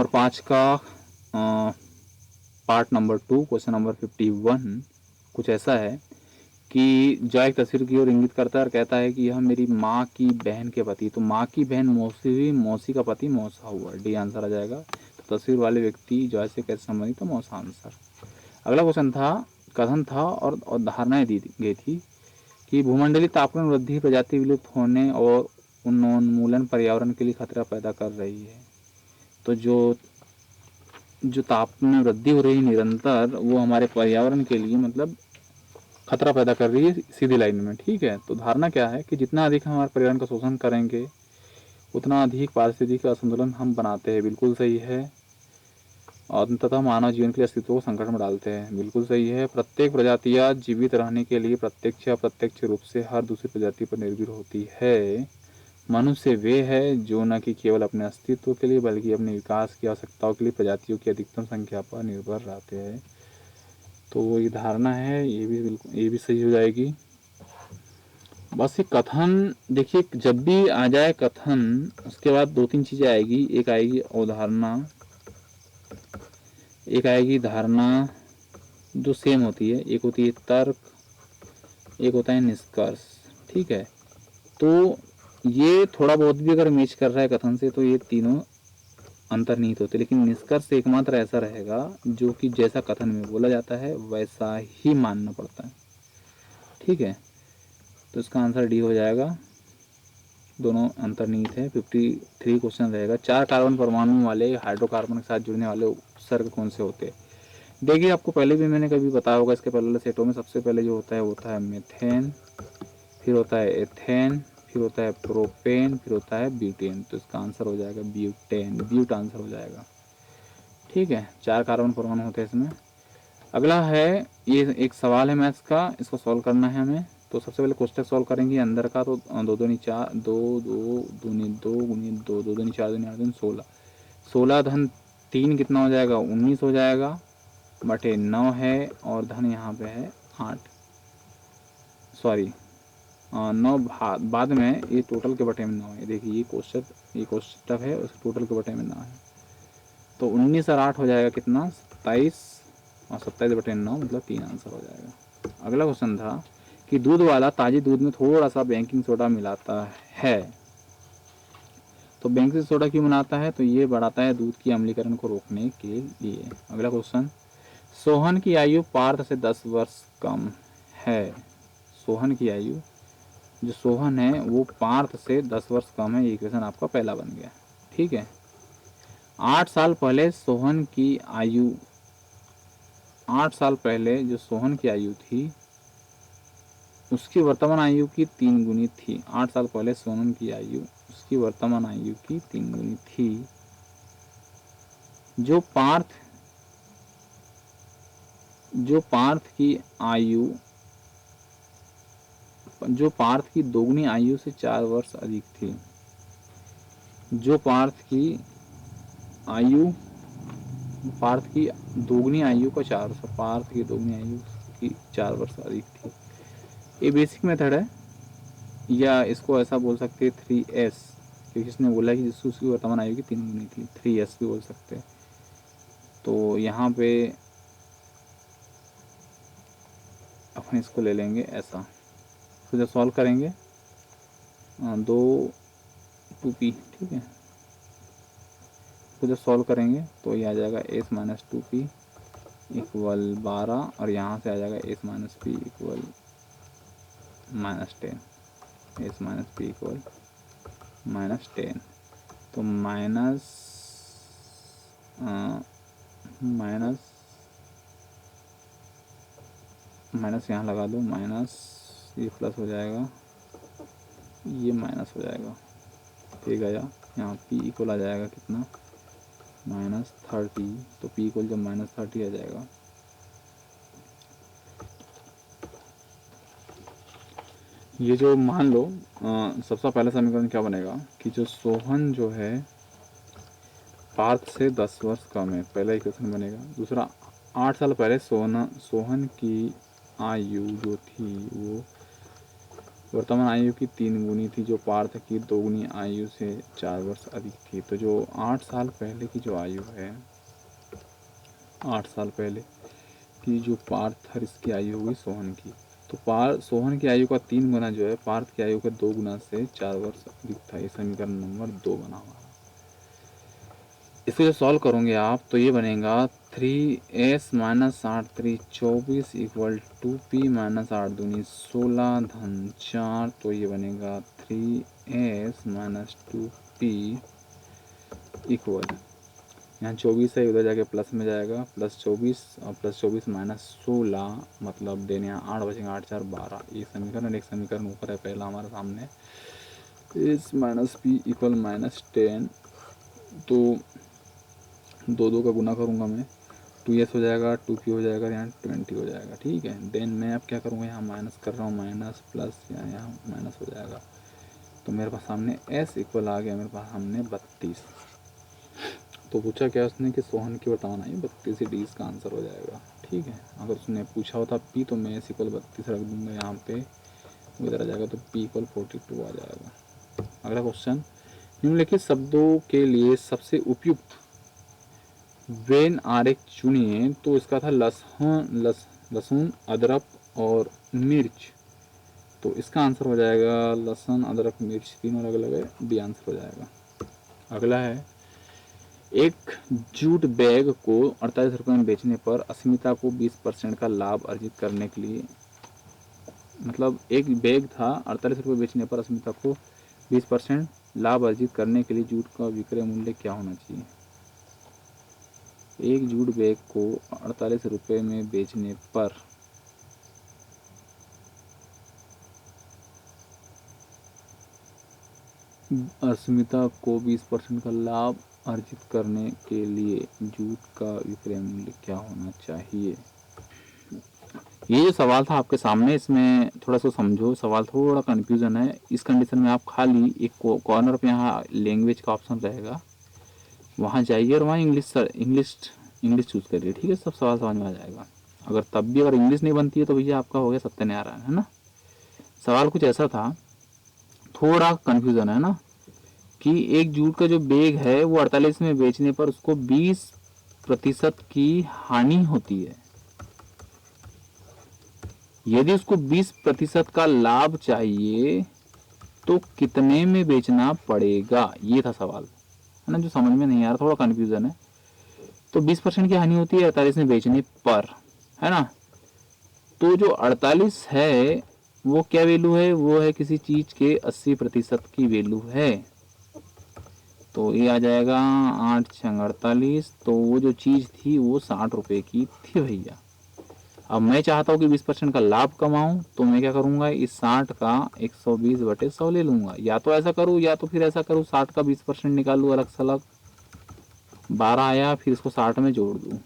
Number 5 का part number 2 question number 51 कुछ ऐसा है कि जॉय एक तस्वीर की ओर इंगित करता है और कहता है कि यह मेरी माँ की बहन के पति। तो माँ की बहन मौसी हुई, मौसी का पति मौसा हुआ। डी आंसर आ जाएगा। तो तस्वीर वाले व्यक्ति जॉय से कैसे संबंधित, तो मौसा आंसर। अगला क्वेश्चन था, कथन था और धारणाएं दी गई थी कि भूमंडलीय तापमान वृद्धि प्रजाति विलुप्त होने और उन्मूलन पर्यावरण के लिए खतरा पैदा कर रही है। तो जो तापमान में वृद्धि हो रही है निरंतर, वो हमारे पर्यावरण के लिए मतलब खतरा पैदा कर रही है सीधी लाइन में। ठीक है, तो धारणा क्या है कि जितना अधिक हम हमारे पर्यावरण का शोषण करेंगे उतना अधिक पारिस्थितिक असंतुलन हम बनाते हैं। बिल्कुल सही है। और तथा मानव जीवन के लिए अस्तित्व को संकट में डालते हैं। बिल्कुल सही है। प्रत्येक प्रजातियां जीवित रहने के लिए प्रत्यक्ष या अप्रत्यक्ष रूप से हर दूसरी प्रजाति पर निर्भर होती है। मनुष्य वे है जो न कि केवल अपने अस्तित्व के लिए बल्कि अपने विकास की आवश्यकताओं के लिए प्रजातियों की अधिकतम संख्या पर निर्भर रहते हैं। तो ये धारणा है, ये भी बिल्कुल, ये भी सही हो जाएगी। बस ये कथन देखिए, जब भी आ जाए कथन उसके बाद दो तीन चीजें आएगी। एक आएगी अवधारणा, एक आएगी धारणा जो सेम होती है, एक होती है तर्क, एक होता है निष्कर्ष। ठीक है, तो ये थोड़ा बहुत भी अगर मैच कर रहा है कथन से तो ये तीनों अंतर्निहित होते, लेकिन निष्कर्ष एकमात्र ऐसा रहेगा जो कि जैसा कथन में बोला जाता है वैसा ही मानना पड़ता है। ठीक है, तो इसका आंसर डी हो जाएगा। दोनों अंतर्निहित है। 53 क्वेश्चन रहेगा। 4 कार्बन परमाणु वाले हाइड्रोकार्बन के साथ जुड़ने वाले उपसर्ग कौन से होते हैं? देखिए, आपको पहले भी मैंने कभी बताया होगा, इसके पहले सेटों में सबसे पहले जो होता है मेथेन, फिर होता है एथेन, फिर होता है प्रोपेन, फिर होता है ब्यूटेन। तो इसका आंसर हो जाएगा ब्यूटेन। ब्यूट आंसर हो जाएगा। ठीक है, 4 कार्बन परमाणु होते हैं इसमें। अगला है, ये एक सवाल है मैथ्स का, इसको सॉल्व करना है हमें। तो सबसे पहले कोष्टक सॉल्व करेंगे अंदर का। तो दो दूनी चार, दो दो दूनी दो गुनी दो, दो दूनी 4 दूनी 8 दूनी 16, 16 धन 3 कितना हो जाएगा? 19 हो जाएगा, बटे 9 है, और धन यहाँ पे है 8, सॉरी 9 बाद में, ये टोटल के बटे में 9 है। देखिए ये कोष्टक है, उस टोटल के बटे में 9 है। तो 19 और 8 हो जाएगा कितना? 27, और 27 बटे 9 मतलब 3 आंसर हो जाएगा। अगला क्वेश्चन था कि दूध वाला ताजे दूध में थोड़ा सा बेकिंग सोडा मिलाता है। तो बेकिंग सोडा क्यों मिलाता है? तो ये बढ़ाता है दूध की अम्लीकरण को रोकने के लिए। अगला क्वेश्चन, सोहन की आयु पार्थ से 10 वर्ष कम है। सोहन की आयु, जो सोहन है वो पार्थ से 10 वर्ष कम है। ये क्वेश्चन आपका पहला बन गया। ठीक है, 8 साल पहले सोहन की आयु, 8 साल पहले जो सोहन की आयु थी उसकी वर्तमान आयु की 3 गुनी थी। 8 साल पहले सोहन की आयु उसकी वर्तमान आयु की 3 गुनी थी। जो पार्थ की आयु, जो पार्थ की दोगुनी आयु से 4 वर्ष अधिक थी। जो पार्थ की दोगुनी आयु का 4 वर्ष, पार्थ की दोगुनी आयु की 4 वर्ष अधिक थी। ये बेसिक मेथड है, या इसको ऐसा बोल सकते हैं 3S, क्योंकि इसने बोला कि जिसकी उसकी वर्तमान आयु की 3 गुनी थी। 3S भी बोल सकते हैं। तो यहाँ पे अपन इसको ले लेंगे ऐसा। तो जब सॉल्व करेंगे 2p, ठीक है, तो जब सॉल्व करेंगे तो ये आ जाएगा s माइनस 2p इक्वल 12, और यहाँ से आ जाएगा s minus p equal minus 10, s minus p equal minus 10। तो माइनस यहाँ लगा दो, माइनस ये प्लस हो जाएगा, ये माइनस हो जाएगा। ये गया, यहाँ p इक्वल आ जाएगा कितना? -30। तो p इक्वल जब -30 आ जाएगा, ये जो मान लो सबसे पहला समीकरण क्या बनेगा कि जो सोहन जो है पार्थ से 10 वर्ष कम है, पहला इक्वेशन बनेगा। दूसरा, 8 साल पहले सोहन की आयु जो थी वो वर्तमान आयु की 3 गुनी थी, जो पार्थ की 2 गुनी आयु से 4 वर्ष अधिक थी। तो जो 8 साल पहले की जो आयु है, 8 साल पहले की जो पार्थ और इसकी आयु होगी सोहन की, तो सोहन की आयु का 3 गुना जो है पार्थ की आयु के 2 गुना से 4 वर्ष अधिक था। ये समीकरण नंबर 2 बना हुआ है। इसको जब सॉल्व करोगे आप तो ये बनेगा 3s minus 8 3 24 equal to P minus 8 दूनी 16 धन 4। तो ये बनेगा 3s माइनस 2p इक्वल, यहाँ 24 है, उधर जाके प्लस में जाएगा, प्लस 24 और प्लस 24 माइनस 16 मतलब देने यहाँ 8 बचेंगे, 8 4 12। ये समीकरण, एक समीकरण ऊपर है पहला हमारे सामने, S minus P equal minus 10। तो 2 का गुना करूँगा मैं, 2s हो जाएगा, 2p हो जाएगा, यहाँ 20 हो जाएगा। ठीक है, देन मैं अब क्या करूँगा, यहाँ माइनस कर रहा हूँ, माइनस प्लस यहाँ माइनस हो जाएगा। तो मेरे पास सामने s इक्वल आ गया मेरे पास सामने 32। तो पूछा क्या उसने कि सोहन की बताना है, 32 ही डी इसका आंसर हो जाएगा। ठीक है, अगर उसने पूछा होता पी तो मैं s इक्वल 32 रख दूंगा यहाँ पे, इधर आ जाएगा तो p इक्वल 42 आ जाएगा। अगला क्वेश्चन, निम्नलिखित शब्दों के लिए सबसे उपयुक्त वेन आरेख चुनिए। तो इसका था लहसुन अदरक और मिर्च। तो इसका आंसर हो जाएगा लहसुन अदरक मिर्च, तीनों अलग अलग है, डी आंसर हो जाएगा। अगला है, एक जूट बैग को 48 रुपये में बेचने पर अस्मिता को 20% का लाभ अर्जित करने के लिए, मतलब एक बैग था 48 रुपये बेचने पर अस्मिता को 20% लाभ अर्जित करने के लिए जूट का विक्रय मूल्य क्या होना चाहिए। एक जूट बैग को 48 रुपये में बेचने पर अस्मिता को 20% का लाभ अर्जित करने के लिए जूट का विक्रय मूल्य क्या होना चाहिए। ये जो सवाल था आपके सामने, इसमें थोड़ा सा समझो, सवाल थोड़ा कन्फ्यूजन है। इस कंडीशन में आप खाली एक कॉर्नर पे यहाँ लैंग्वेज का ऑप्शन रहेगा, वहाँ जाइए और वहाँ इंग्लिश चूज करिए। ठीक है, सब सवाल समझ में आ जाएगा। अगर तब भी अगर इंग्लिश नहीं बनती है तो भैया आपका हो गया सत्यानारायण, है ना। सवाल कुछ ऐसा था, थोड़ा कन्फ्यूजन है ना, कि एक जूट का जो बैग है वो 48 में बेचने पर उसको 20% की हानि होती है। यदि उसको 20% का लाभ चाहिए तो कितने में बेचना पड़ेगा, ये था सवाल, है ना, जो समझ में नहीं आ रहा, थोड़ा कंफ्यूजन है। तो 20% की हानि होती है 48 में बेचने पर, है ना। तो जो 48 है वो क्या वैल्यू है, वो है किसी चीज के 80% की वैल्यू है। तो ये आ जाएगा 8 6 48। तो वो जो चीज थी वो 60 रुपए की थी भैया। अब मैं चाहता हूँ कि 20% का लाभ कमाऊं, तो मैं क्या करूंगा, इस 60 का 120/100 ले लूंगा। या तो ऐसा करूँ या तो फिर ऐसा करूँ, 60 का 20% निकालू अलग से अलग, 12 आया, फिर इसको 60 में जोड़ दूँ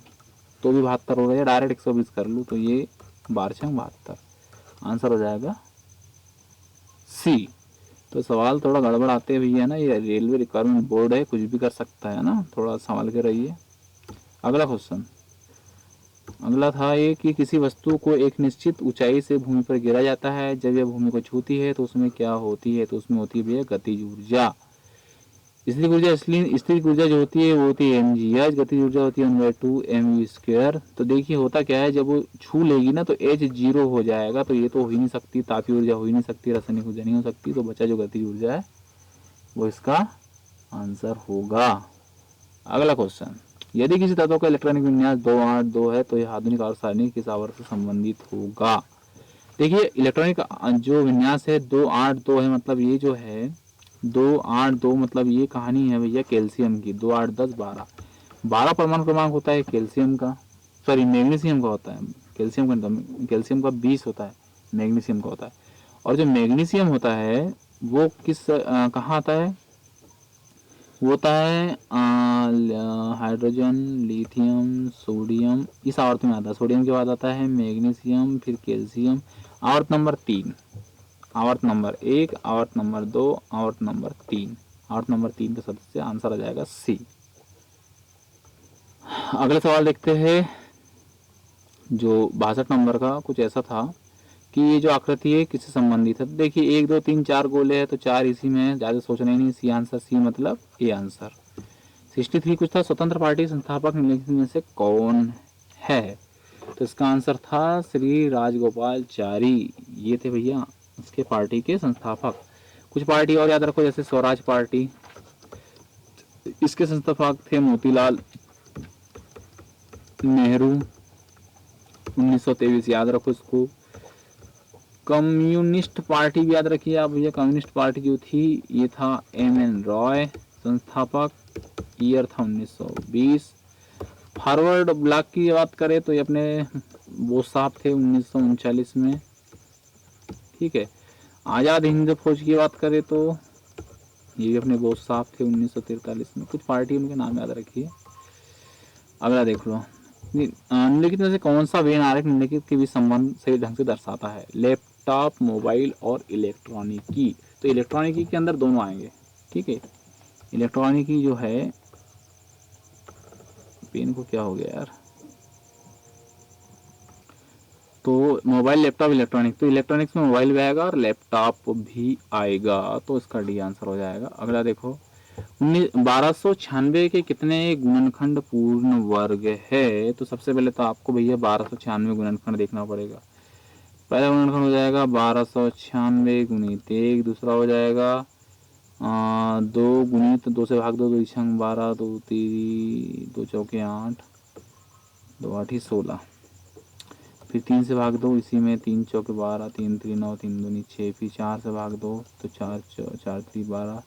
तो भी 72 हो गया, डायरेक्ट 120 कर लूँ तो ये 12×72 आंसर हो जाएगा सी। तो सवाल थोड़ा गड़बड़ आते हैं भैया ना, ये रेलवे रिक्वायरमेंट बोर्ड है, कुछ भी कर सकता है ना, थोड़ा संभाल के रहिए। अगला क्वेश्चन, अगला था ये कि किसी वस्तु को एक निश्चित ऊंचाई से भूमि पर गिरा जाता है, जब यह भूमि को छूती है तो उसमें क्या होती है। तो उसमें होती है भैया गतिज ऊर्जा। स्थिर ऊर्जा जो होती है वो होती है mgh, गतिज ऊर्जा होती है 1/2 mv²। तो देखिए होता क्या है, जब वो छू लेगी ना तो h 0 हो जाएगा, तो ये तो हो ही नहीं सकती, तापीय ऊर्जा हो ही नहीं सकती, रासायनिक ऊर्जा नहीं हो सकती। तो बचा जो गतिज ऊर्जा है वो इसका आंसर होगा। अगला क्वेश्चन, यदि किसी तत्व का इलेक्ट्रॉनिक विन्यास 282 है तो यह आधुनिक आवर्त सारणी किस आवर्त से संबंधित होगा। देखिए इलेक्ट्रॉनिक जो विन्यास है 282 है, मतलब ये जो है 282, मतलब ये कहानी है भैया कैल्शियम की। 2 8 10 12, 12 परमाणु क्रमांक होता है कैल्शियम का, सॉरी मैग्नीशियम का होता है। कैल्शियम का 20 होता है, मैग्नीशियम का होता है। और जो मैग्नीशियम होता है वो कहाँ आता है, वो होता है हाइड्रोजन, लिथियम, सोडियम, इस आवर्त में आता है। सोडियम के बाद आता है मैग्नीशियम, फिर कैल्शियम। आवर्त नंबर 3, आवर्त नंबर 1, आवर्त नंबर 2, आवर्त नंबर 3। आवर्त नंबर 3 का सदस्य आंसर आ जाएगा सी। अगला सवाल देखते हैं, जो 62 नंबर का कुछ ऐसा था कि ये जो आकृति है किससे संबंधित है। तो देखिए 1 2 3 4 गोले हैं तो 4 इसी में है, ज़्यादा सोचना ही नहीं। सी आंसर, सी मतलब ए आंसर। 63 कुछ था, स्वतंत्र पार्टी संस्थापक निम्नलिखित में से कौन है। तो इसका आंसर था श्री राजगोपालचारी, ये थे भैया इसके पार्टी के संस्थापक। कुछ पार्टी और याद रखो, जैसे स्वराज पार्टी, इसके संस्थापक थे मोतीलाल नेहरू, 1923, याद रखो इसको। कम्युनिस्ट पार्टी भी याद रखिए आप भैया, कम्युनिस्ट पार्टी जो थी ये था एम.एन. रॉय संस्थापक, ईयर था 1920। फॉरवर्ड ब्लॉक की बात करें तो ये अपने बोस साहब थे 1939 में, ठीक है। आज़ाद हिंद फौज की बात करें तो ये भी अपने बोस साहब थे 1943 में। कुछ पार्टी उनके नाम याद रखिए। अगला देख लो, निम्नलिखित में से कौन सा व्यंजन आरेख निम्नलिखित के भी संबंध सही ढंग से दर्शाता है। लैपटॉप, मोबाइल और इलेक्ट्रॉनिकी। तो इलेक्ट्रॉनिकी के अंदर दोनों आएंगे, ठीक है। इलेक्ट्रॉनिकी जो है, पेन को क्या हो गया यार, तो मोबाइल, लैपटॉप, इलेक्ट्रॉनिक। तो इलेक्ट्रॉनिक्स में मोबाइल भी आएगा और लैपटॉप भी आएगा, तो इसका डी आंसर हो जाएगा। अगला देखो, 1296 के कितने गुणनखंड पूर्ण वर्ग है। तो सबसे पहले तो आपको भैया 1296 गुणनखंड देखना पड़ेगा। पहला गुणनखंड हो जाएगा 1296 गुणित 1, दूसरा हो जाएगा 2 गुणित 2 से भाग 2, 2 छंग 12, 2 तीन 2 चौके 8, 2 आठी 16, फिर 3 से भाग 2, इसी में 3 चौके 12, 3 3 9, 3 दूनी 6, फिर 4 से भाग 2 तो 4 4 3 12,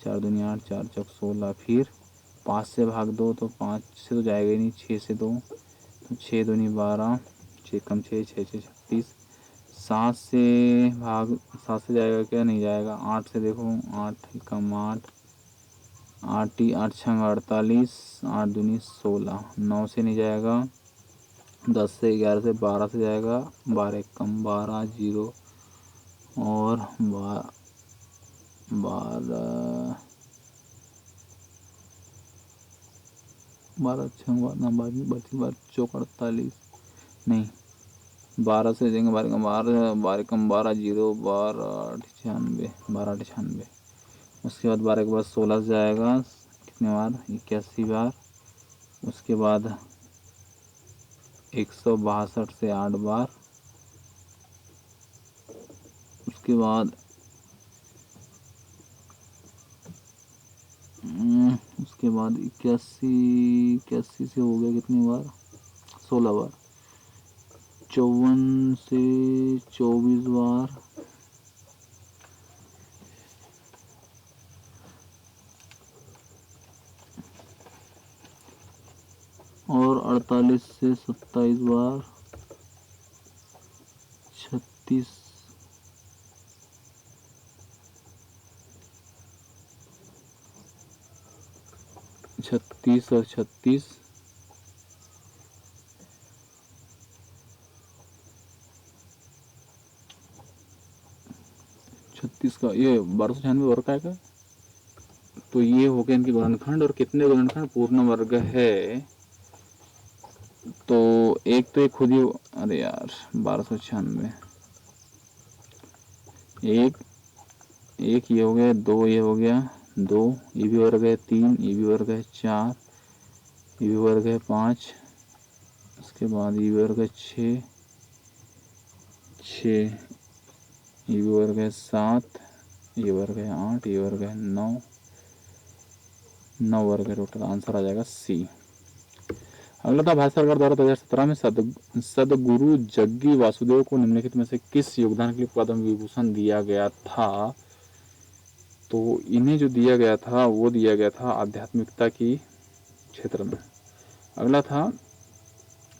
4 दूनी 8, 4 चौक 16, फिर 5 से भाग 2 तो 5 से तो जाएगा ही नहीं, 6 से 2 तो 6 दूनी 12, 6 कम 6 6 6 36, 7 से भाग 7 से जाएगा क्या, नहीं जाएगा। 8 से देखो, 8 कम 8, 8 8 छंग 48, 8 दूनी 16, 9 से नहीं जाएगा। 10 से 11 से 12 से जाएगा, 12 कम 12 जीरो, और 12 12 छः 12 चौक 48, नहीं 12 से देंगे, 12 कम 12, 12 कम 12 जीरो, 12 96, 12 98। उसके बाद 12 के बाद 16 से जाएगा, कितने बार, 81 बार। उसके बाद 162 से 8 बार। उसके बाद उसके बाद 81 से हो गया कितनी बार, 16 बार। 54 से 24 बार। और 48 से 27 बार। 36 और 36, 36 का ये 1296 वर्ग का है। तो ये हो गया इनके गुणनखंड, और कितने गुणनखंड पूर्ण वर्ग है। तो एक तो एक खुद ही, अरे यार 1296, एक एक ये हो गया, 2 ये हो गया, 2 ये भी वर्ग है, 3 ये भी वर्ग है, 4 ये भी वर्ग है, 5 उसके बाद ये वर्ग है, 6 ये भी वर्ग है, 7 ये वर्ग है, 8 ये वर्ग है, 9 वर्ग है टोटल। आंसर आ जाएगा सी। अगला था, भारत सरकार द्वारा 2017 में सदगुरु जग्गी वासुदेव को निम्नलिखित में से किस योगदान के लिए पद्म विभूषण दिया गया था। तो इन्हें जो दिया गया था वो दिया गया था आध्यात्मिकता की क्षेत्र में। अगला था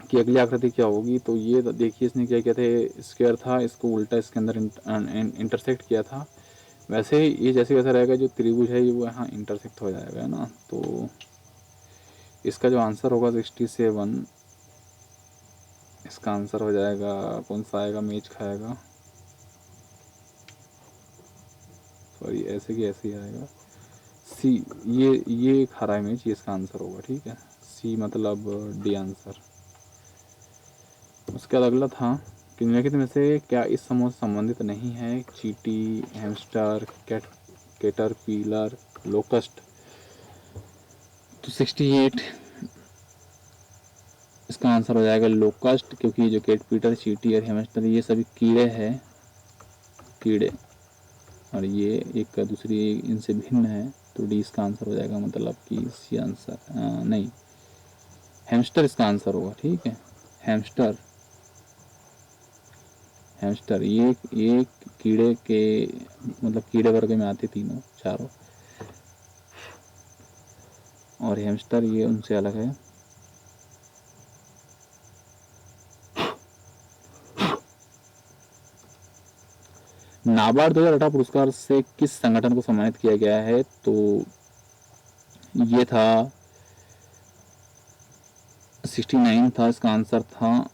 कि अगली आकृति क्या होगी। तो ये देखिए इसने क्या किया था, स्क्वायर था, इसको उल्टा इसके अंदर इंटरसेक्ट किया था। वैसे ये जैसे वैसा रहेगा, जो त्रिभुज है ये वो यहाँ इंटरसेक्ट हो जाएगा, है ना। तो इसका जो आंसर होगा 67, इसका आंसर हो जाएगा, कौन सा आएगा, मेज खाएगा, सॉरी ऐसे की ऐसे ही आएगा, सी। ये खा रहा है मेज, ये इसका आंसर होगा, ठीक है। सी मतलब डी आंसर। उसके बाद अगला था कि निम्नलिखित में से क्या इस समूह से संबंधित नहीं है? चींटी, हैमस्टर, कैटरपिलर, लोकस्ट। तो 68 इसका आंसर हो जाएगा लोकस्ट, क्योंकि जो कैटरपिलर, चींटी और हैमस्टर ये सभी कीड़े हैं, कीड़े, और ये एक दूसरी इनसे भिन्न है। तो डी इसका आंसर हो जाएगा, मतलब कि सी आंसर नहीं, हैमस्टर इसका आंसर होगा। ठीक है, हैमस्टर, हैमस्टर ये कीड़े के मतलब कीड़े वर्ग में आते तीनों चारों, और हैमस्टर ये उनसे अलग है। नाबार्ड 2018 पुरस्कार से किस संगठन को सम्मानित किया गया है? तो ये था 69 था, इसका आंसर था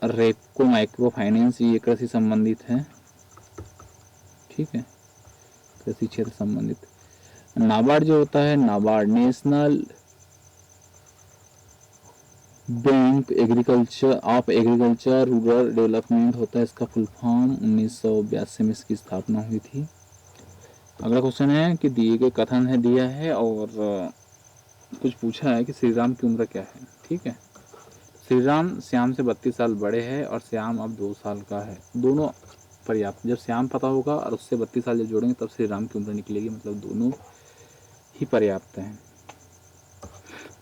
रेपको माइक्रो फाइनेंस, ये कृषि संबंधित है। ठीक है, कृषि क्षेत्र संबंधित। नाबार्ड जो होता है, NABARD national bank agriculture rural development होता है, इसका फुल फॉर्म। 1982 में इसकी स्थापना हुई थी। अगला क्वेश्चन है कि दिए गए कथन है दिया है और कुछ पूछा है कि श्री राम की उम्र क्या है। ठीक है, श्री राम श्याम से 32 साल बड़े हैं और श्याम अब 2 साल का है। दोनों पर्याप्त, जब श्याम पता होगा और उससे 32 साल जब जोड़ेंगे तब श्री राम की उम्र निकलेगी, मतलब दोनों ही पर्याप्त हैं।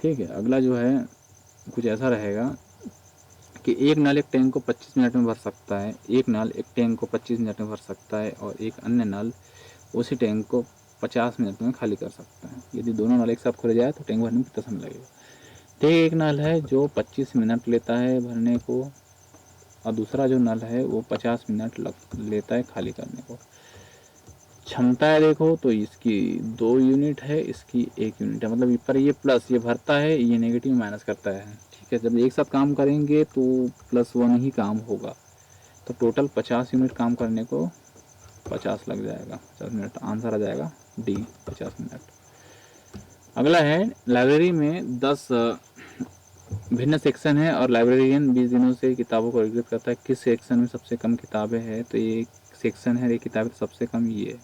ठीक है, अगला जो है कुछ ऐसा रहेगा कि एक नल एक टैंक को 25 मिनट में भर सकता है, एक नल एक टैंक को 25 मिनट में भर सकता है और एक अन्य नल उसी टैंक को 50 मिनट में खाली कर सकता है। यदि दोनों नल एक साथ खोले जाए तो टैंक भरने में कितना समय लगेगा? तो एक नल है जो 25 मिनट लेता है भरने को और दूसरा जो नल है वो 50 मिनट लेता है खाली करने को। क्षमता है देखो तो इसकी 2 यूनिट है, इसकी 1 यूनिट है, मतलब पर ये प्लस, ये भरता है, ये नेगेटिव माइनस करता है। ठीक है, जब एक साथ काम करेंगे तो +1 ही काम होगा, तो टोटल 50 यूनिट काम करने को 50 लग जाएगा, 50 मिनट। आंसर आ जाएगा डी, 50 मिनट। अगला है लाइब्रेरी में 10 भिन्न सेक्शन है और लाइब्रेरियन 20 दिनों से किताबों को वर्गीकृत करता है। किस सेक्शन में सबसे कम किताबें हैं? तो ये सेक्शन है, ये किताबें सबसे कम ये है,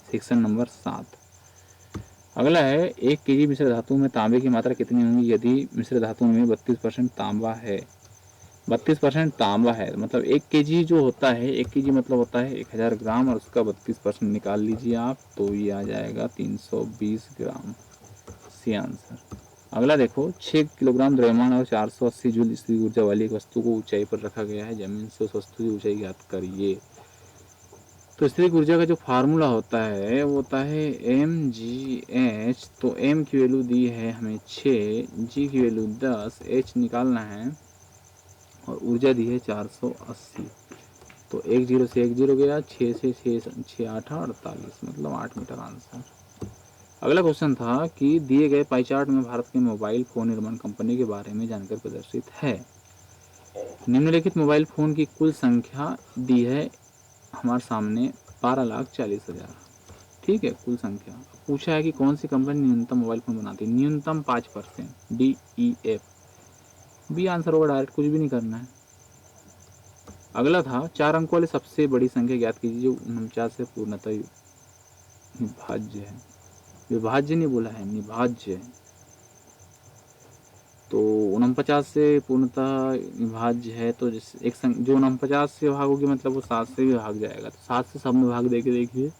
सेक्शन नंबर 7। अगला है 1 kg मिश्र धातु में तांबे की मात्रा कितनी होगी? यदि मिश्र धातु में 32% तांबा है, 32% तांबा है, मतलब 1 kg जो होता है, 1 kg मतलब होता है 1000 ग्राम और उसका 32% निकाल लीजिए आप, तो ये आ जाएगा 320 ग्राम, सी आंसर। अगला देखो, 6 किलोग्राम द्रव्यमान और 480 जूल स्थितिज ऊर्जा वाली एक वस्तु को ऊंचाई पर रखा गया है, जमीन से उस वस्तु की ऊंचाई ज्ञात करिए। तो स्थितिज ऊर्जा का जो फार्मूला होता है वो होता है mgh। तो m की वैल्यू दी है हमें 6, g की वैल्यू 10, h निकालना है और ऊर्जा दी है 480। तो 1 0 से 1 0 गया, 6 से 6 8 48, मतलब 8 मीटर आंसर। अगला क्वेश्चन था कि दिए गए पाई चार्ट में भारत के मोबाइल फोन निर्माण कंपनी के बारे में जानकारी प्रदर्शित है। निम्नलिखित मोबाइल फोन की कुल संख्या दी है हमारे सामने 12,40,000। ठीक है, कुल संख्या। पूछा है कि कौन सी कंपनी न्यूनतम मोबाइल फोन बनाती है? न्यूनतम 5%, DEF। बी आंसर होगा, डायरेक्ट कुछ भी नहीं करना है। अगला था 4 अंकों वाली सबसे बड़ी संख्या ज्ञात कीजिए जो 49 से पूर्णतः विभाज्य है। विभाज्य नहीं बोला है, निभाज्य है। तो 49 से पूर्णतः विभाज्य है, तो एक जो 49 से भाग होगी मतलब वो 7 से भी भाग जाएगा, तो 7 से सब में भाग देके देखिए।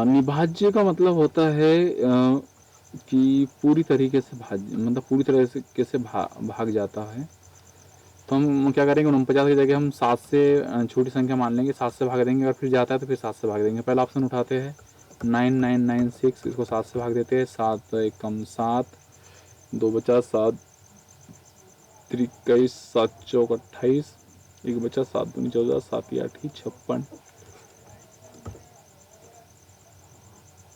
निभाज्य का मतलब होता है कि पूरी तरीके से मतलब पूरी तरीके से भाग जाता है। तो हम क्या करेंगे, 49 की जगह हम 7 से छोटी संख्या मान लेंगे, 7 से भाग देंगे, अगर फिर जाता है तो फिर 7 से भाग देंगे। पहला ऑप्शन उठाते हैं 9996, इसको 7 से भाग देते हैं, 7 एकम 7, 2 बचा 7 3 21, 7 चौक 28, 1 बचा 7 दूनी 14, 7 8 56,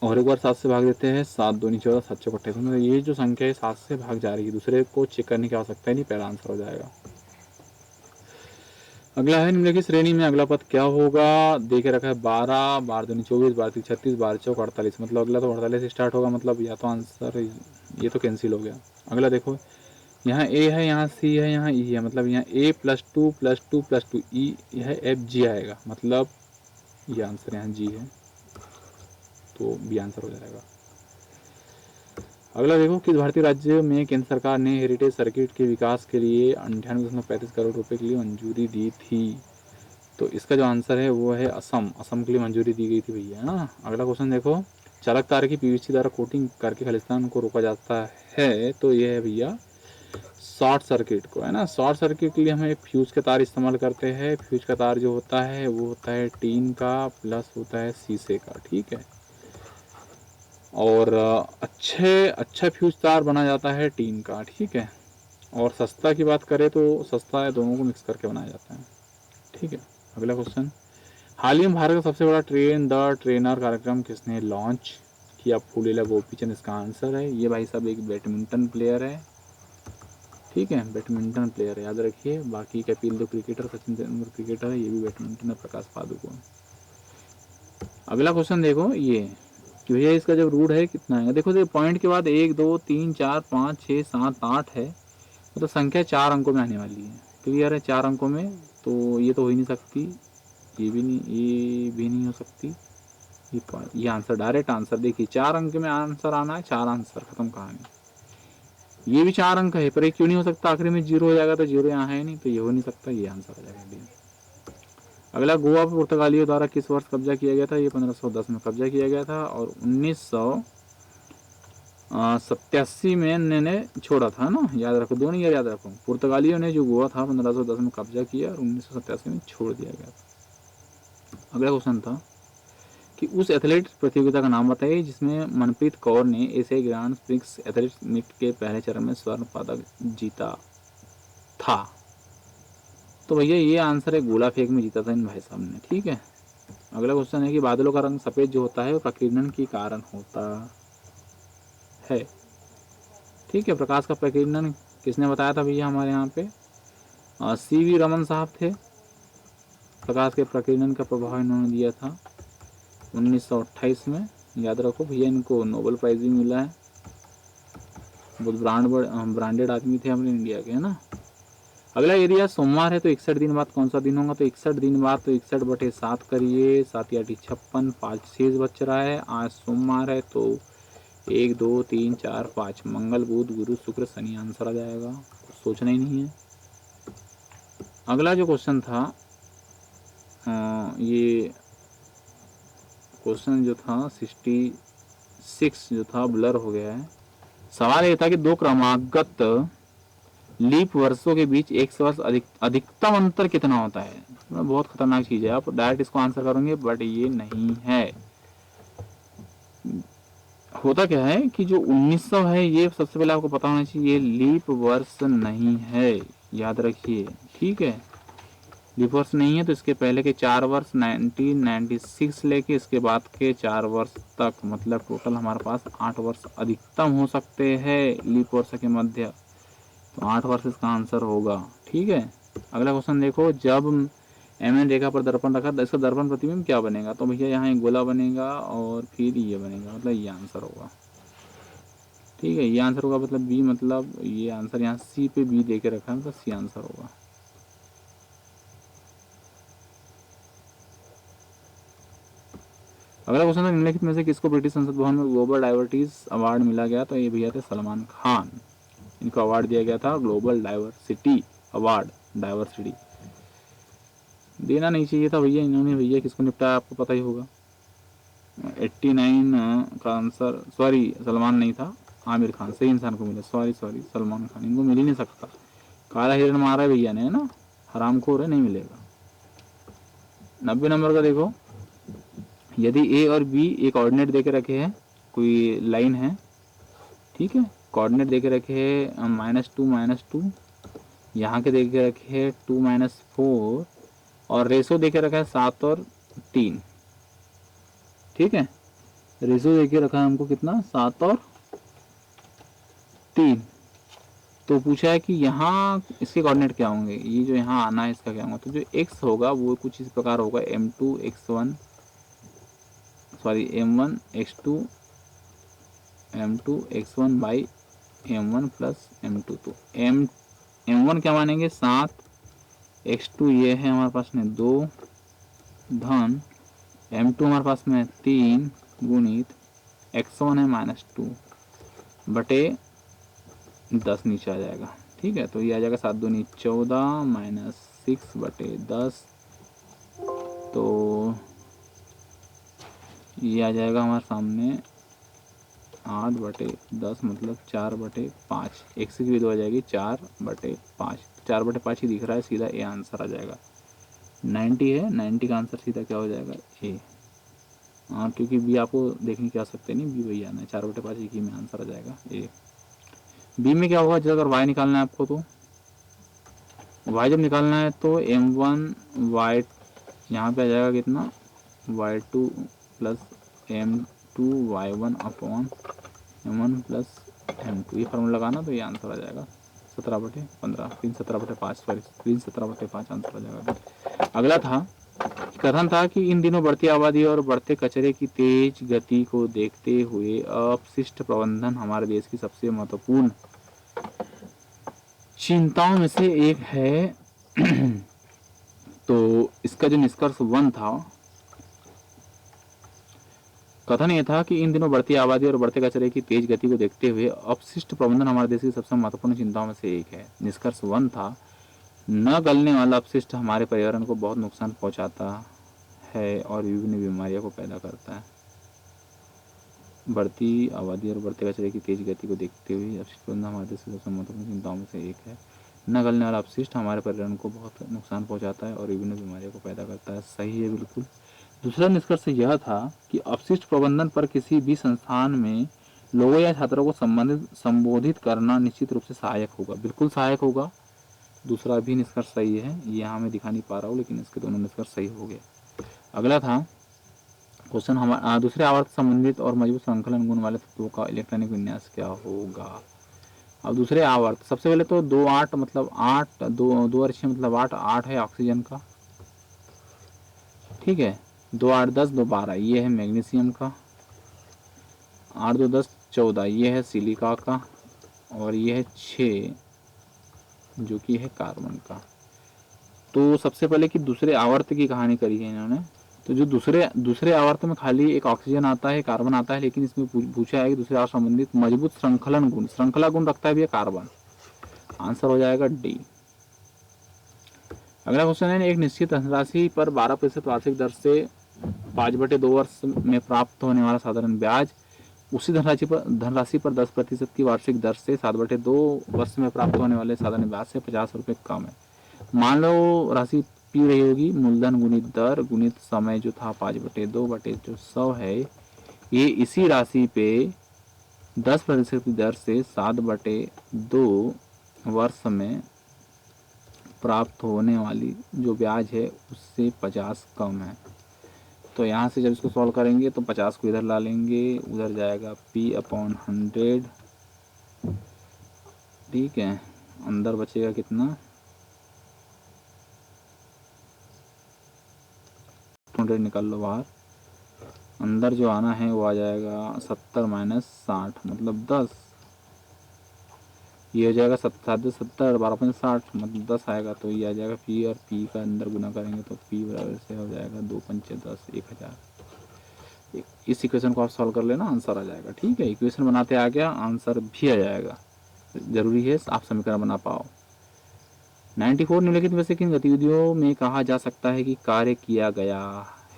और एक बार 7 से भाग देते हैं, 7 दूनी 14, 7 चौक 28। मतलब ये जो संख्या है 7 से भाग जा रही है, दूसरे को चेक करने की आवश्यकता है नहीं, पहला आंसर हो जाएगा। अगला है निम्नलिखित श्रेणी में अगला पद क्या होगा? देखे रखा है 12, 12 दूनी 24, 12 तीन 36, 12 चौक 48, मतलब अगला तो 48 से स्टार्ट होगा, मतलब या तो आंसर ये तो कैंसिल हो गया। अगला देखो, यहाँ ए है, यहाँ सी है, यहाँ ई है, मतलब यहाँ A plus two plus two plus two E है, एफ जी आएगा, मतलब ये आंसर यहाँ जी है, तो बी आंसर हो जाएगा। अगला देखो, किस भारतीय राज्य में केंद्र सरकार ने हेरिटेज सर्किट के विकास के लिए 98.35 करोड़ रुपए के लिए मंजूरी दी थी? तो इसका जो आंसर है वो है असम। असम के लिए मंजूरी दी गई थी भैया, है ना। अगला क्वेश्चन देखो, चालक तार की पीवीसी द्वारा कोटिंग करके खालिस्तान को रोका जाता है, तो ये है भैया शॉर्ट सर्किट को, है ना। शॉर्ट सर्किट के लिए हम एक फ्यूज का तार इस्तेमाल करते हैं। फ्यूज का तार जो होता है वो होता है टीन का प्लस होता है शीशे का, ठीक है। और अच्छा फ्यूज तार बना जाता है टीन का, ठीक है। और सस्ता की बात करें तो सस्ता है, दोनों को मिक्स करके बनाया जाता है, ठीक है। अगला क्वेश्चन, हाल ही में भारत का सबसे बड़ा ट्रेन द ट्रेनर कार्यक्रम किसने लॉन्च किया? फूलेला गोपीचंद इसका आंसर है। ये भाई साहब एक बैडमिंटन प्लेयर है, ठीक है, बैडमिंटन प्लेयर है, याद रखिए। बाकी कपिल देव क्रिकेटर, सचिन तेंदुलकर क्रिकेटर है, ये भी बैडमिंटन है, प्रकाश पादुकोण। अगला क्वेश्चन देखो, ये कि भैया इसका जब रूट है कितना है, देखो पॉइंट के बाद 1 2 3 4 5 6 7 8 है, मतलब संख्या 4 अंकों में आने वाली है। क्लियर है, 4 अंकों में, तो ये तो हो ही नहीं सकती, ये भी नहीं हो सकती। ये आंसर, डायरेक्ट आंसर, देखिए 4 अंक में आंसर आना है, 4 आंसर, खत्म कहानी। ये भी 4 अंक है, पर ये क्यों नहीं हो सकता? आखिर में 0 हो जाएगा, तो 0 यहाँ है नहीं, तो ये हो नहीं सकता, ये आंसर हो जाएगा। अगला, गोवा पर पुर्तगालियों द्वारा किस वर्ष कब्जा किया गया था? ये 1510 में कब्जा किया गया था, और 1987 में इन्होंने छोड़ा था ना, याद रखो, दोनों ईयर याद रखो। पुर्तगालियों ने जो गोवा था 1510 में कब्जा किया और 1987 में छोड़ दिया गया था। अगला क्वेश्चन था कि उस एथलेट प्रतियोगिता का नाम बताइए जिसमें मनप्रीत कौर ने एशियाई ग्रांड प्रिक्स एथलेटिक्स मीट के पहले चरण में स्वर्ण पदक जीता था। तो भैया ये आंसर है, गोला फेंक में जीता था इन भाई साहब ने, ठीक है। अगला क्वेश्चन है कि बादलों का रंग सफेद जो होता है वो प्रकीर्णन के कारण होता है, ठीक है। प्रकाश का प्रकीर्णन किसने बताया था भैया? हमारे यहाँ पे CV रमन साहब थे। प्रकाश के प्रकीर्णन का प्रभाव इन्होंने दिया था 1928 में, याद रखो भैया। इनको नोबेल प्राइज भी मिला है, बहुत ब्रांडेड आदमी थे अपने इंडिया के, है ना। अगला, यदि आज सोमवार है तो 61 दिन बाद कौन सा दिन होगा? तो 61 दिन बाद तो 61/7 करिए, 7 या 56, 5 शेष बच रहा है। आज सोमवार है तो 1 2 3 4 5, मंगल बुध गुरु शुक्र शनि आंसर आ जाएगा, सोचना ही नहीं है। अगला जो क्वेश्चन था, ये क्वेश्चन जो था 66 जो था ब्लर हो गया है। सवाल ये था कि दो क्रमागत लीप वर्षों के बीच 100 वर्ष अधिकतम अंतर कितना होता है? बहुत खतरनाक चीज है, आप डायरेक्ट इसको आंसर करोगे, बट ये नहीं है। होता क्या है कि जो 1900 है, ये सबसे पहले आपको पता होना चाहिए, ये लीप वर्ष नहीं है, याद रखिए, ठीक है। लीप वर्ष नहीं है, तो इसके पहले के 4 वर्ष 1996 लेके इसके बाद के 4 वर्ष तक, मतलब टोटल हमारे पास 8 वर्ष अधिकतम हो सकते हैं लीप वर्ष के मध्य, तो 8 वर्ष इसका आंसर होगा, ठीक है। अगला क्वेश्चन देखो, जब MN रेखा पर दर्पण रखा तो इसका दर्पण प्रतिबिंब क्या बनेगा? तो भैया यहाँ एक गोला बनेगा और फिर ये बनेगा, मतलब ये आंसर होगा, ठीक है। ये आंसर होगा, मतलब बी, मतलब ये आंसर यहाँ सी पे बी दे के रखा है, मतलब सी आंसर होगा। अगला क्वेश्चन था, निम्नलिखित में से किसको ब्रिटिश संसद भवन में ग्लोबल डाइवर्सिटी अवार्ड मिला गया? तो ये भैया थे सलमान खान, इनको अवार्ड दिया गया था ग्लोबल डाइवर्सिटी अवार्ड। डाइवर्सिटी देना नहीं चाहिए था भैया, इन्होंने भैया किसको निपटाया आपको पता ही होगा। 89 का आंसर, सॉरी सलमान नहीं था, आमिर खान, सही इंसान को मिला, सॉरी सलमान खान, इनको मिल ही नहीं सकता। काला हिरण मारा है भैया ने, है ना, हरामखोर है, नहीं मिलेगा। 90 नंबर का देखो, यदि A और B एक कोऑर्डिनेट दे के रखे हैं, कोई लाइन है, ठीक है, कोऑर्डिनेट दे के रखे है -2 यहाँ के दे के रखे है 2 -4, और रेशो दे के रखा है 7 और 3, ठीक है। रेशो दे के रखा है हमको कितना, 7 और 3। तो पूछा है कि यहाँ इसके कोऑर्डिनेट क्या होंगे, ये जो यहाँ आना है इसका क्या होगा? तो जो x होगा वो कुछ इस प्रकार होगा, M1 x2 M2 x1 by m1 plus m2। तो m1 क्या मानेंगे 7, x2 ये है हमारे पास में 2 धन m2 हमारे पास में 3 गुणित x1 है -2 बटे 10 नीचे आ जाएगा। ठीक है, तो ये आ जाएगा 7 दूनी 14 -6 बटे 10। तो ये आ जाएगा हमारे सामने 8 बटे 10 मतलब 4 बटे 5। एक से भी 2 आ जाएगी 4 बटे 5। 4 बटे 5 ही दिख रहा है, सीधा ए आंसर आ जाएगा। 90 है, 90 का आंसर सीधा क्या हो जाएगा ए। हाँ, क्योंकि बी आपको देखने की आ सकते नहीं, बी वही आना है, 4 बटे 5 एक ही में आंसर आ जाएगा ए। बी में क्या होगा, जब अगर वाई निकालना है आपको, तो वाई जब निकालना है तो m1 वाई यहाँ पे आ जाएगा कितना y2 plus m2 y1 upon m1 plus m2। ये फार्मूला लगाना तो ये आंसर आ जाएगा 17/15। 3 17/5 सॉरी 3 17/5 आंसर आ जाएगा। अगला था, कथन था कि इन दिनों बढ़ती आबादी और बढ़ते कचरे की तेज गति को देखते हुए अपशिष्ट प्रबंधन हमारे देश की सबसे महत्वपूर्ण चिंताओं में से एक है। तो इसका जो निष्कर्ष 1 था, कथन ये था कि इन दिनों बढ़ती आबादी और बढ़ते कचरे की तेज गति को देखते हुए अपशिष्ट प्रबंधन हमारे देश की सबसे महत्वपूर्ण चिंताओं में से एक है। निष्कर्ष 1 था, न गलने वाला अपशिष्ट हमारे पर्यावरण को बहुत नुकसान पहुंचाता है और विभिन्न बीमारियों को पैदा करता है। बढ़ती आबादी और बढ़ते कचरे की तेज गति को देखते हुए अपशिष्ट प्रबंधन हमारे देश की सबसे महत्वपूर्ण चिंताओं में से एक है। न गलने वाला अपशिष्ट हमारे पर्यावरण को बहुत नुकसान पहुंचाता है और विभिन्न बीमारियों को पैदा करता है। सही है बिल्कुल। दूसरा निष्कर्ष यह था कि अपशिष्ट प्रबंधन पर किसी भी संस्थान में लोगों या छात्रों को संबोधित करना निश्चित रूप से सहायक होगा। बिल्कुल सहायक होगा। दूसरा भी निष्कर्ष सही है, ये यहाँ मैं दिखा नहीं पा रहा हूँ, लेकिन इसके दोनों निष्कर्ष सही हो गए। अगला था क्वेश्चन, हमारा दूसरे आवर्त संबंधित और मजबूत संकलन गुण वाले तत्वों का इलेक्ट्रॉनिक विन्यास क्या होगा। अब दूसरे आवर्त, सबसे पहले तो 2 8 मतलब 8 2 और 6 मतलब 8 है ऑक्सीजन का। ठीक है, 2 8 10 2 12 ये है मैग्नीशियम का। 8 2 10 14 ये है सिलिका का। और ये है 6 जो कि है कार्बन का। तो सबसे पहले कि दूसरे आवर्त की कहानी करी है इन्होंने। तो जो दूसरे आवर्त में खाली एक ऑक्सीजन आता है, कार्बन आता है, लेकिन इसमें पूछा है कि दूसरे आवर्त संबंधित मजबूत श्रृंखलन गुण, श्रृंखला गुण रखता है भैया कार्बन। आंसर हो जाएगा डी। अगला क्वेश्चन है, एक निश्चित धनराशि पर 12% वार्षिक दर से 5/2 वर्ष में प्राप्त होने वाला साधारण ब्याज उसी धनराशि पर 10% की वार्षिक दर से 7/2 वर्ष में प्राप्त होने वाले साधारण ब्याज से 50 रुपये कम है। मान लो राशि पी रही होगी, मूलधन गुणित दर गुणित समय जो था 5/2 बटे जो 100 है, ये इसी राशि पे 10% की दर से 7/2 वर्ष में प्राप्त होने वाली जो ब्याज है उससे 50 कम है। तो यहाँ से जब इसको सॉल्व करेंगे तो 50 को इधर ला लेंगे, उधर जाएगा p/100। ठीक है, अंदर बचेगा कितना 100 निकाल लो बाहर। अंदर जो आना है वो आ जाएगा 70 - 60 मतलब 10। ये हो जाएगा 70 12 5 60 मतलब 10 आएगा। तो ये आ जाएगा p और p का अंदर गुना करेंगे तो p बराबर से हो जाएगा 2 5 10 1000। इस इक्वेशन को आप सॉल्व कर लेना, आंसर आ जाएगा। ठीक है, इक्वेशन बनाते आ गया, आंसर भी आ जाएगा। जरूरी है आप समीकरण बना पाओ। 94 निम्नलिखित में से किन गतिविधियों में कहा जा सकता है कि कार्य किया गया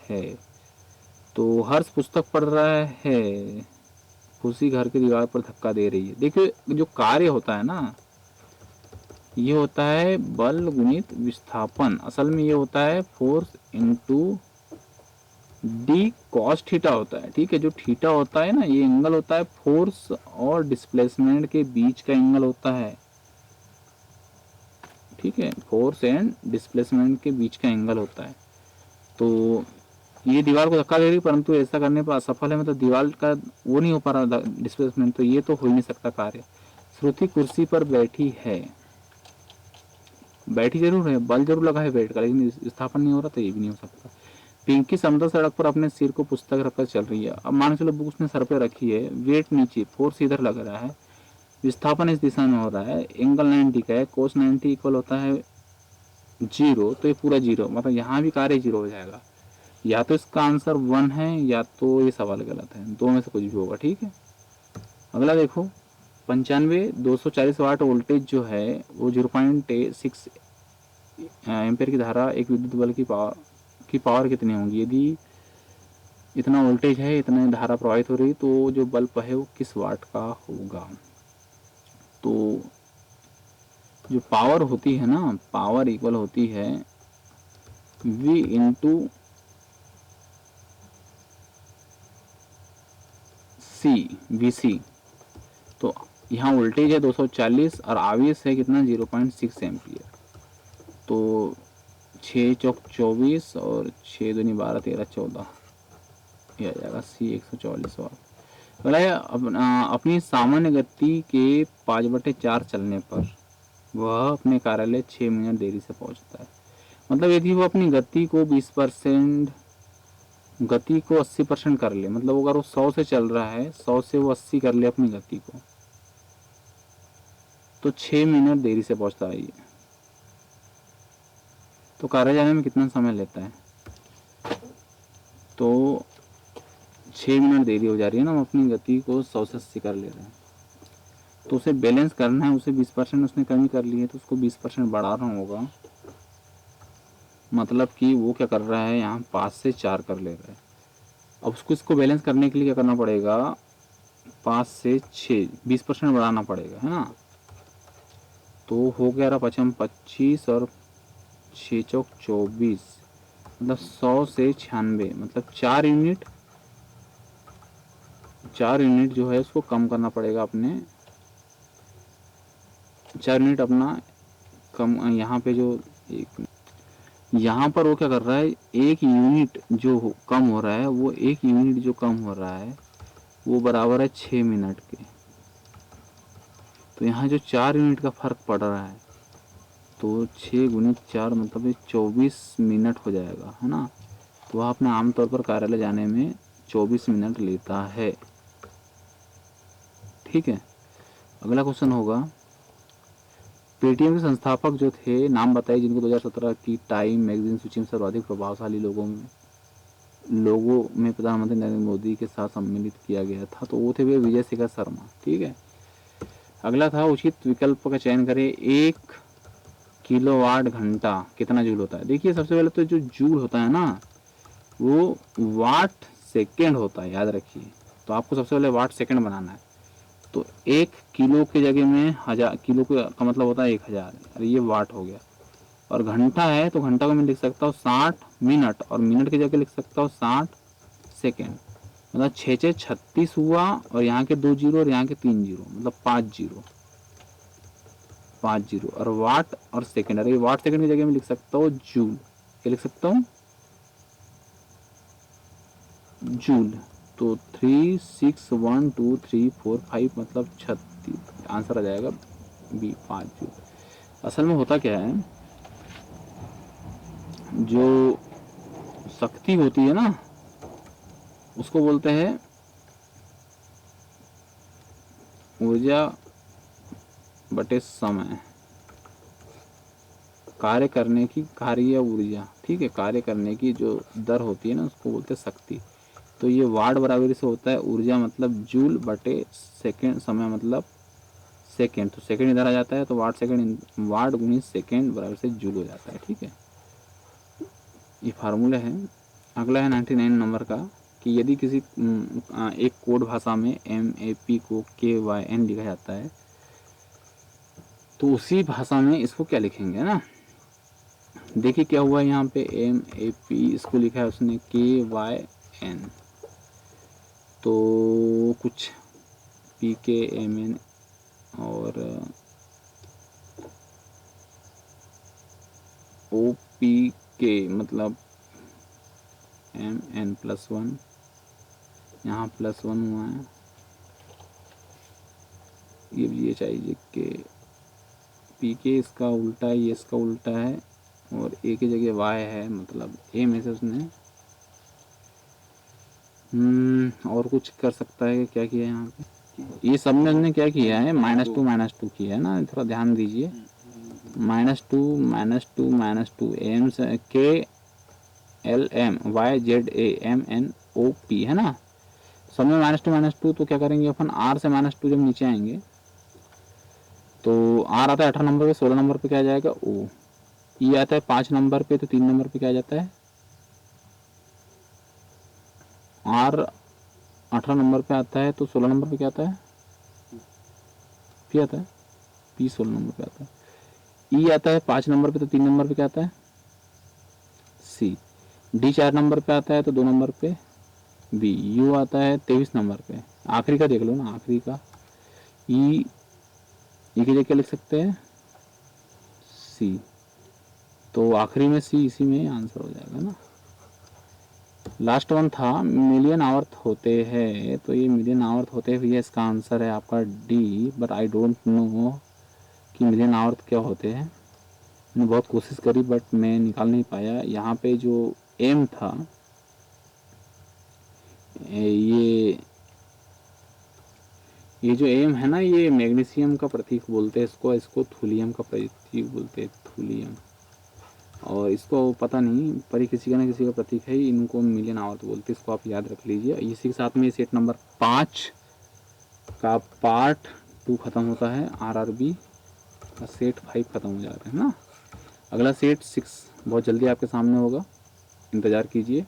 है। तो हर्ष पुस्तक पढ़ रहा है, खुशी घर की दीवार पर धक्का दे रही है। देखिए जो कार्य होता है ना, ये होता है बल गुणित विस्थापन। असल में ये होता है force into D cos theta होता है। ठीक है, जो थीटा होता है ना, ये एंगल होता है फोर्स और डिस्प्लेसमेंट के बीच का एंगल होता है। ठीक है, फोर्स एंड डिस्प्लेसमेंट के बीच का एंगल होता है। तो ये दीवार को धक्का दे रही, परंतु ऐसा करने पर असफल है, मतलब दीवार का वो नहीं हो पा रहा डिस्प्लेसमेंट, तो ये तो हो ही नहीं सकता कार्य। श्रुति कुर्सी पर बैठी है, बैठी जरूर है, बल जरूर लगा है बैठ कर, लेकिन स्थापन नहीं हो रहा, तो ये भी नहीं हो सकता। पिंकी समतल सड़क पर अपने सिर को पुस्तक रखकर चल रही है। अब मान के चलो बुक उसने सर पे रखी है, वेट नीचे, फोर्स इधर लग रहा है, विस्थापन इस दिशा में हो रहा है, एंगल 90 का है, कोस 90 इक्वल होता है 0, तो ये पूरा 0, मतलब यहाँ भी कार्य 0 हो जाएगा। या तो इसका आंसर 1 है या तो ये सवाल गलत है, दो में से कुछ भी होगा। ठीक है, अगला देखो 95 240 वाट वोल्टेज जो है वो 0.6 एम्पेयर की धारा, एक विद्युत बल की पावर कितनी होगी? यदि इतना वोल्टेज है, इतना धारा प्रवाहित हो रही, तो जो बल्ब है वो किस वाट का होगा? तो जो पावर होती है ना, पावर इक्वल होती है V इंटू सी, VC। तो यहाँ वोल्टेज है 240 और आवेश है कितना? 0.6 एम्पियर। तो 6 चौक 24 और 6 दूनी 12 13 14, ये आ जाएगा C 144 वाट। बोला है अपनी सामान्य गति के 5/4 चलने पर वह अपने कार्यालय 6 मिनट देरी से पहुंचता है। मतलब यदि वो अपनी गति को 20%, गति को 80% कर ले, मतलब अगर वो 100 से चल रहा है, 100 से वो 80 कर ले अपनी गति को, तो 6 मिनट देरी से पहुंचता है ये। तो कार्य जाने में कितना समय लेता है? तो 6 मिनट देरी हो जा रही है ना, हम अपनी गति को 100 से 80 कर ले रहे हैं, तो उसे बैलेंस करना है। उसे 20% उसने कमी कर ली है, तो उसको 20% बढ़ाना होगा। मतलब कि वो क्या कर रहा है, यहाँ 5 से 4 कर ले रहा है। अब उसको इसको बैलेंस करने के लिए क्या करना पड़ेगा? 5 से 6 20% बढ़ाना पड़ेगा, है ना। तो हो गया रहा 25 और 6 चौक 24, मतलब 100 से 96, मतलब 4 यूनिट जो है उसको कम करना पड़ेगा अपने, 4 यूनिट अपना कम। यहाँ पे जो एक, यहाँ पर वो क्या कर रहा है, एक यूनिट जो कम हो रहा है, वो एक यूनिट जो कम हो रहा है वो बराबर है 6 मिनट के। तो यहाँ जो 4 यूनिट का फर्क पड़ रहा है, तो 6 गुणित 4 मतलब ये 24 मिनट हो जाएगा, है ना। तो वह अपने आमतौर पर कार्यालय जाने में 24 मिनट लेता है। ठीक है, अगला क्वेश्चन होगा, पेटीएम के संस्थापक जो थे, नाम बताइए जिनको 2017 की टाइम मैगजीन सूची में सर्वाधिक प्रभावशाली लोगों में प्रधानमंत्री नरेंद्र मोदी के साथ सम्मिलित किया गया था। तो वो थे वे विजय शेखर शर्मा। ठीक है, अगला था उचित विकल्प का चयन करें। 1 किलोवाट घंटा कितना जूल होता है? देखिए सबसे पहले तो जो जूल होता है ना, वो वाट सेकेंड होता है, याद रखिए। तो आपको सबसे पहले वाट सेकेंड बनाना है। तो 1 किलो की जगह में 1000, किलो का मतलब होता है 1000, अरे ये वाट हो गया। और घंटा है तो घंटा को मैं लिख सकता हूँ 60 मिनट, और मिनट की जगह लिख सकता हूँ 60 सेकेंड। मतलब 6 6 36 हुआ, और यहाँ के 2 जीरो और यहाँ के 3 जीरो, मतलब 5 जीरो, 5 जीरो। और वाट और सेकेंड, अरे वाट सेकेंड की जगह में लिख सकता हूँ जूल। क्या लिख सकता हूँ? जूल। तो 3 6 1 2 3 4 5 मतलब 36, आंसर आ जाएगा बी 5 जूल। असल में होता क्या है, जो शक्ति होती है ना, उसको बोलते हैं ऊर्जा बटे समय। कार्य करने की, कार्य ऊर्जा, ठीक है, कार्य करने की जो दर होती है ना, उसको बोलते हैं शक्ति। तो ये वाट बराबरी से होता है ऊर्जा मतलब जूल बटे सेकेंड, समय मतलब सेकेंड। तो सेकेंड इधर आ जाता है, तो वाट सेकेंड, वाट गुणित सेकेंड बराबर से जूल हो जाता है। ठीक है, ये फार्मूला है। अगला है 99 नंबर का, कि यदि किसी एक कोड भाषा में MAP को KYN लिखा जाता है, तो उसी भाषा में इसको क्या लिखेंगे ना। देखिए क्या हुआ यहाँ पे, MAP इसको लिखा है उसने KYN, तो कुछ PKMN और OPK मतलब MN+1, यहाँ +1 हुआ है, ये चाहिए कि PK इसका उल्टा है, ये इसका उल्टा है, और A की जगह Y है, मतलब A में से उसने और कुछ कर सकता है। क्या किया यहाँ पे, ये सब में हमने क्या किया है, -2 किया है ना, थोड़ा ध्यान दीजिए। -2 एम से KLMYZAMNOP है ना, सब में -2 तो क्या करेंगे अपन, R से -2 जब नीचे आएंगे तो R आता है 18 नंबर पे, 16 नंबर पे क्या आ जाएगा O। E आता है 5 नंबर पे, तो 3 नंबर पे क्या आ जाता है R। 18 नंबर पे आता है तो 16 नंबर पे क्या आता है P आता है, P 16 नंबर पे आता है। E आता है 5 नंबर पे, तो 3 नंबर पे क्या आता है C। D 4 नंबर पे आता है तो 2 नंबर पे B। U आता है 23 नंबर पे, आखिरी का देख लो ना, आखिरी का E। E की जगह क्या लिख सकते हैं C, तो आखिरी में C, इसी में आंसर हो जाएगा ना। लास्ट वन था मिलियन आवर्त होते हैं, तो ये मिलियन आवर्त होते हुए इसका आंसर है आपका D, but I don't know कि मिलियन आवर्त क्या होते हैं। मैंने बहुत कोशिश करी बट मैं निकाल नहीं पाया। यहाँ पे जो एम था, ये जो एम है ना, ये मैग्नीशियम का प्रतीक बोलते हैं इसको, इसको थूलियम का प्रतीक बोलते हैं, थूलियम। और इसको पता नहीं पर ये किसी का ना किसी का प्रतीक है, इनको मिलियन आवर्त बोलते हैं, इसको आप याद रख लीजिए। इसी के साथ में सेट नंबर 5 का पार्ट 2 खत्म होता है, RRB का सेट 5 खत्म हो जाता है ना। अगला सेट 6 बहुत जल्दी आपके सामने होगा, इंतज़ार कीजिए।